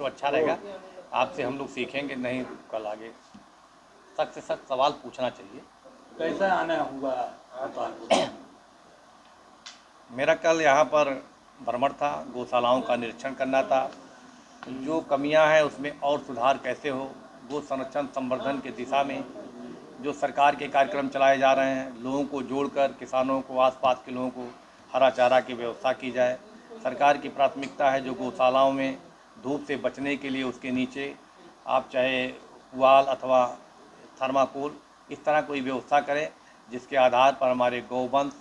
तो अच्छा रहेगा। आपसे हम लोग सीखेंगे, नहीं कल आगे सख्त से सख्त सवाल पूछना चाहिए। कैसा आना हुआ सुल्तानपुर? मेरा कल यहाँ पर भ्रमण था, गौशालाओं का निरीक्षण करना था। जो कमियां हैं उसमें और सुधार कैसे हो, गो संरक्षण संवर्धन की दिशा में जो सरकार के कार्यक्रम चलाए जा रहे हैं, लोगों को जोड़कर किसानों को, आसपास के लोगों को हरा चारा की व्यवस्था की जाए। सरकार की प्राथमिकता है जो गौशालाओं में धूप से बचने के लिए उसके नीचे आप चाहे पुआल अथवा थर्माकोल इस तरह कोई व्यवस्था करें जिसके आधार पर हमारे गौवंश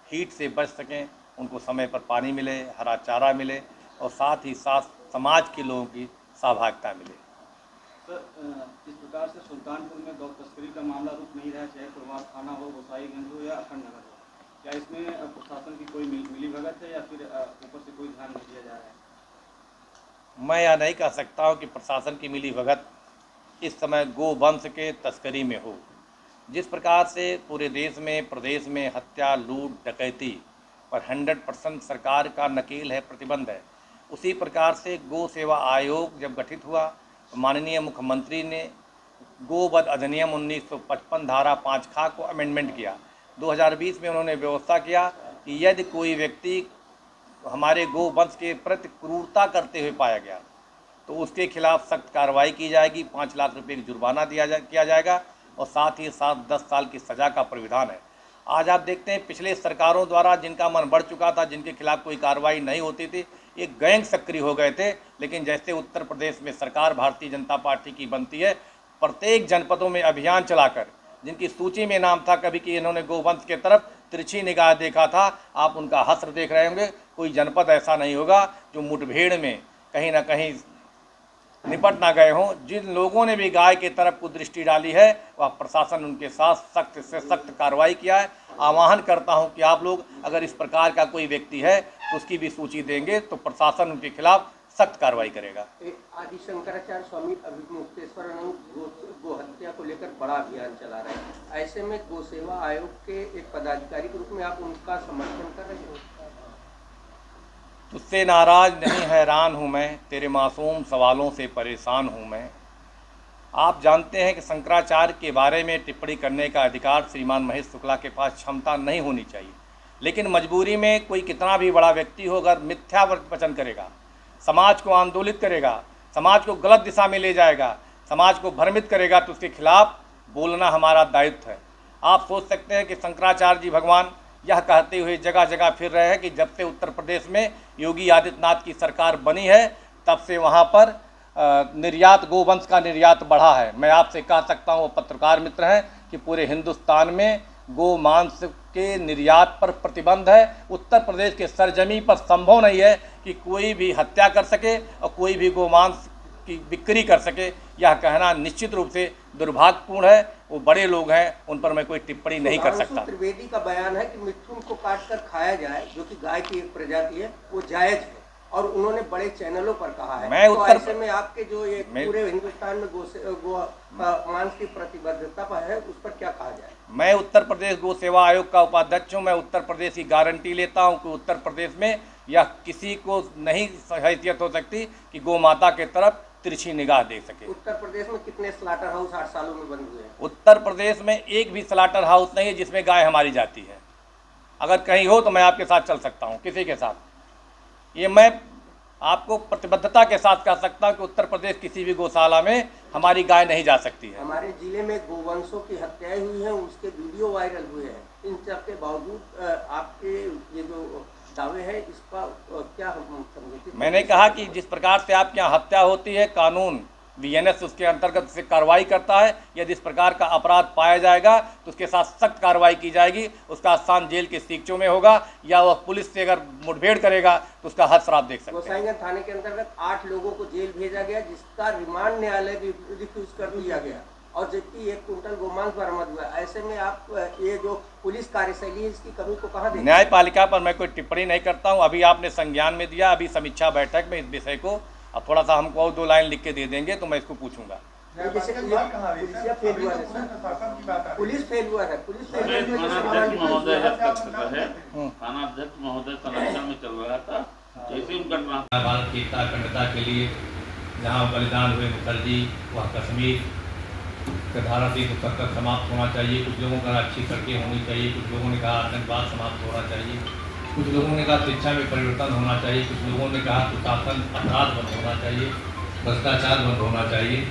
हीट से बच सकें, उनको समय पर पानी मिले, हरा चारा मिले और साथ ही साथ समाज के लोगों की सहभागिता मिले। सर, इस प्रकार से सुल्तानपुर में गौ तस्करी का मामला रुक नहीं रहा, चाहे प्रभात थाना हो, गोसाईगंज हो या अखंड नगर हो। क्या इसमें प्रशासन की कोई मिली भगत है या फिर ऊपर से कोई ध्यान नहीं दिया जा रहा है? मैं यह नहीं कह सकता हूँ कि प्रशासन की मिली भगत इस समय गोवंश के तस्करी में हो। जिस प्रकार से पूरे देश में, प्रदेश में हत्या, लूट, डकैती पर 100% सरकार का नकेल है, प्रतिबंध है, उसी प्रकार से गौ सेवा आयोग जब गठित हुआ तो माननीय मुख्यमंत्री ने गोवध अधिनियम 1955 धारा 5 खा को अमेंडमेंट किया। 2020 में उन्होंने व्यवस्था किया कि यदि कोई व्यक्ति हमारे गोवंश के प्रति क्रूरता करते हुए पाया गया तो उसके खिलाफ सख्त कार्रवाई की जाएगी, 5 लाख रुपये की जुर्माना किया जाएगा और साथ ही साथ 10 साल की सज़ा का प्राविधान है। आज आप देखते हैं पिछले सरकारों द्वारा जिनका मन बढ़ चुका था, जिनके खिलाफ कोई कार्रवाई नहीं होती थी, एक गैंग सक्रिय हो गए थे। लेकिन जैसे उत्तर प्रदेश में सरकार भारतीय जनता पार्टी की बनती है, प्रत्येक जनपदों में अभियान चलाकर जिनकी सूची में नाम था कभी कि इन्होंने गोवंश के तरफ तिरछी निगाह देखा था, आप उनका हश्र देख रहे होंगे। कोई जनपद ऐसा नहीं होगा जो मुठभेड़ में कहीं ना कहीं निपट ना गए हों। जिन लोगों ने भी गाय की तरफ को दृष्टि डाली है वह प्रशासन उनके साथ सख्त से सख्त कार्रवाई किया है। आह्वान करता हूं कि आप लोग अगर इस प्रकार का कोई व्यक्ति है तो उसकी भी सूची देंगे तो प्रशासन उनके खिलाफ सख्त कार्रवाई करेगा। आदि शंकराचार्य स्वामी अभी मुक्तेश्वरानंद गो हत्या को लेकर बड़ा अभियान चला रहे हैं। ऐसे में गौ सेवा आयोग के एक पदाधिकारी के रूप में आप उनका समर्थन कर रहे हो? तुझसे नाराज नहीं, हैरान हूँ मैं, तेरे मासूम सवालों से परेशान हूँ मैं। आप जानते हैं कि शंकराचार्य के बारे में टिप्पणी करने का अधिकार श्रीमान महेश शुक्ला के पास क्षमता नहीं होनी चाहिए, लेकिन मजबूरी में कोई कितना भी बड़ा व्यक्ति हो अगर मिथ्या वचन करेगा, समाज को आंदोलित करेगा, समाज को गलत दिशा में ले जाएगा, समाज को भ्रमित करेगा तो उसके खिलाफ बोलना हमारा दायित्व है। आप सोच सकते हैं कि शंकराचार्य जी भगवान यह कहते हुए जगह जगह फिर रहे हैं कि जब से उत्तर प्रदेश में योगी आदित्यनाथ की सरकार बनी है तब से वहाँ पर निर्यात, गोवंश का निर्यात बढ़ा है। मैं आपसे कह सकता हूँ, पत्रकार मित्र हैं, कि पूरे हिंदुस्तान में गो मांस के निर्यात पर प्रतिबंध है। उत्तर प्रदेश के सरजमी पर संभव नहीं है कि कोई भी हत्या कर सके और कोई भी गोमांस की बिक्री कर सके। यह कहना निश्चित रूप से दुर्भाग्यपूर्ण है। वो बड़े लोग हैं, उन पर मैं कोई टिप्पणी नहीं कर सकता। त्रिवेदी का बयान है कि मिथुन को काटकर खाया जाए, जो कि गाय की एक प्रजाति है, वो जायज है, और उन्होंने बड़े चैनलों पर कहा है। मैं तो ऐसे में आपके जो ये पूरे हिंदुस्तान में गो मांस की प्रतिबद्धता पर है, उस पर क्या कहा जाए? मैं उत्तर प्रदेश गौ सेवा आयोग का उपाध्यक्ष हूँ। मैं उत्तर प्रदेश की गारंटी लेता हूँ कि उत्तर प्रदेश में यह किसी को नहीं हैसियत हो सकती कि गौ माता के तरफ तिरछी निगाह दे सके। उत्तर प्रदेश में कितने स्लाटर हाउस 8 सालों में बंद हुए हैं? उत्तर प्रदेश में एक भी स्लाटर हाउस नहीं है जिसमें गाय हमारी जाती है। अगर कहीं हो तो मैं आपके साथ चल सकता हूँ, किसी के साथ। ये मैं आपको प्रतिबद्धता के साथ कह सकता हूँ कि उत्तर प्रदेश किसी भी गौशाला में हमारी गाय नहीं जा सकती है। हमारे जिले में गोवंशों की हत्याएं हुई हैं, उसके वीडियो वायरल हुए हैं। इन सब के बावजूद आपके ये जो दावे है इसका क्या समझे? मैंने कहा कि जिस प्रकार से आपके यहाँ हत्या होती है, कानून बीएनएस उसके अंतर्गत से कार्रवाई करता है। यदि इस प्रकार का अपराध पाया जाएगा तो उसके साथ सख्त कार्रवाई की जाएगी। उसका स्थान जेल के सीकचों में होगा, या वह पुलिस से अगर मुठभेड़ करेगा तो उसका हद आप देख सकते हैं। गोसाईगंज थाने के अंतर्गत 8 लोगों को जेल भेजा गया, जिसका रिमांड न्यायालय रिफ्यूज कर दिया गया, और जबकि 1 कुंटल गोमांस बरामद हुआ। ऐसे में आप ये जो पुलिस कार्यशैली है इसकी कमी को कहाँ देखें? न्यायपालिका पर मैं कोई टिप्पणी नहीं करता हूँ। अभी आपने संज्ञान में दिया, अभी समीक्षा बैठक में इस विषय को अब थोड़ा सा हमको और 2 लाइन लिख के दे देंगे तो मैं इसको पूछूंगा। पुलिस फेल हुआ है, थानाध्यक्ष महोदय संरक्षण में चल रहा था, जैसे उनका भारत की एकता अखंडता के लिए जहाँ बलिदान हुए मुखर्जी, वह कश्मीर का धारा 370 समाप्त होना चाहिए। कुछ लोगों का अच्छी सड़कें होनी चाहिए, कुछ लोगों ने कहा आतंकवाद समाप्त होना चाहिए, कुछ लोगों ने कहा शिक्षा में परिवर्तन होना चाहिए, कुछ लोगों ने कहा सुशासन अपराध बंद होना चाहिए, भ्रष्टाचार बंद होना चाहिए।